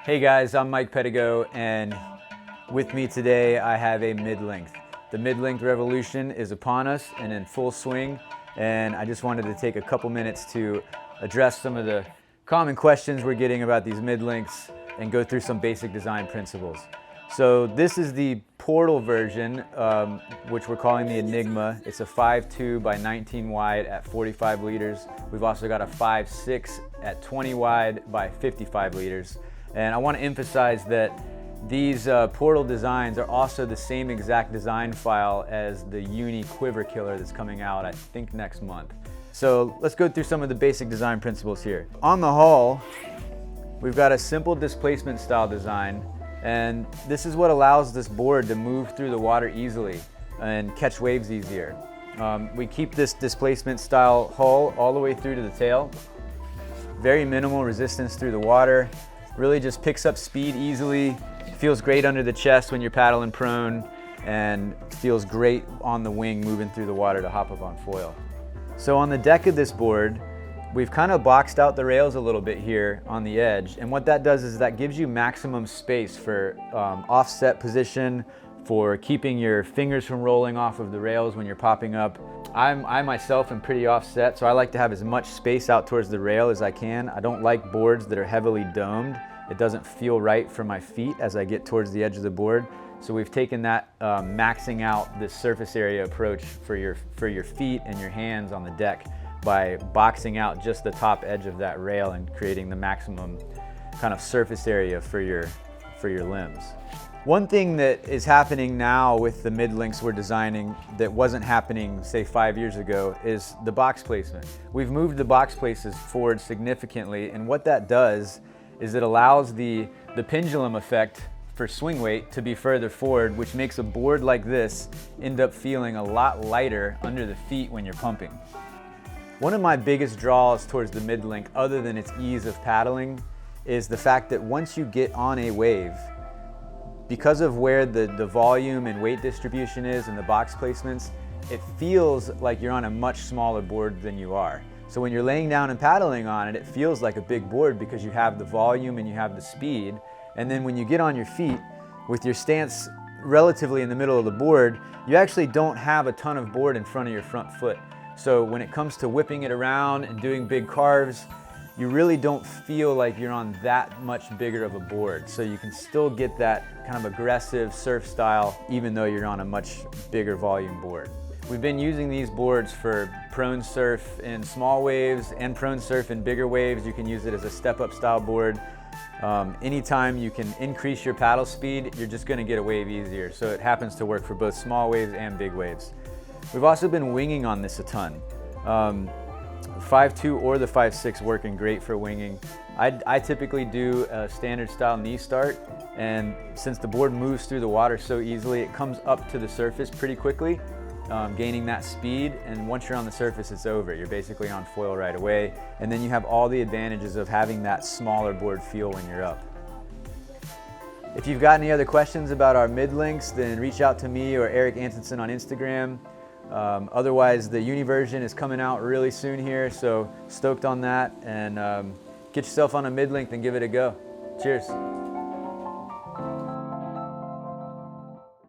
Hey guys, I'm Mike Pedigo, and with me today I have a mid-length. The mid-length revolution is upon us and in full swing, and I just wanted to take a couple minutes to address some of the common questions we're getting about these mid-lengths and go through some basic design principles. So this is the portal version, which we're calling the Enigma. It's a 5.2 by 19 wide at 45 liters. We've also got a 5.6 at 20 wide by 55 liters. And I want to emphasize that these portal designs are also the same exact design file as the UNIFOIL Quiver killer that's coming out, I think, next month. So let's go through some of the basic design principles here. On the hull, we've got a simple displacement style design, and this is what allows this board to move through the water easily and catch waves easier. We keep this displacement style hull all the way through to the tail. Very minimal resistance through the water. Really just picks up speed easily, feels great under the chest when you're paddling prone, and feels great on the wing moving through the water to hop up on foil. So on the deck of this board, we've kind of boxed out the rails a little bit here on the edge, and what that does is that gives you maximum space for offset position, for keeping your fingers from rolling off of the rails when you're popping up. I myself am pretty offset, so I like to have as much space out towards the rail as I can. I don't like boards that are heavily domed. It doesn't feel right for my feet as I get towards the edge of the board. So we've taken that maxing out this surface area approach for your feet and your hands on the deck by boxing out just the top edge of that rail and creating the maximum kind of surface area for your limbs. One thing that is happening now with the mid-lengths we're designing that wasn't happening, say, 5 years ago, is the box placement. We've moved the box places forward significantly, and what that does is it allows the pendulum effect for swing weight to be further forward, which makes a board like this end up feeling a lot lighter under the feet when you're pumping. One of my biggest draws towards the mid-length, other than its ease of paddling, is the fact that once you get on a wave, because of where the volume and weight distribution is and the box placements, it feels like you're on a much smaller board than you are. So when you're laying down and paddling on it, it feels like a big board because you have the volume and you have the speed. And then when you get on your feet, with your stance relatively in the middle of the board, you actually don't have a ton of board in front of your front foot. So when it comes to whipping it around and doing big carves, you really don't feel like you're on that much bigger of a board. So you can still get that kind of aggressive surf style even though you're on a much bigger volume board. We've been using these boards for prone surf in small waves and prone surf in bigger waves. You can use it as a step-up style board. Anytime you can increase your paddle speed, you're just gonna get a wave easier. So it happens to work for both small waves and big waves. We've also been winging on this a ton. 5.2 or the 5.6 working great for winging. I typically do a standard style knee start, and since the board moves through the water so easily, it comes up to the surface pretty quickly, gaining that speed, and once you're on the surface, it's over. You're basically on foil right away, and then you have all the advantages of having that smaller board feel when you're up. If you've got any other questions about our mid-lengths, then reach out to me or Eric Antonsen on Instagram. Otherwise, the uni version is coming out really soon here, so stoked on that, and get yourself on a mid-length and give it a go. Cheers.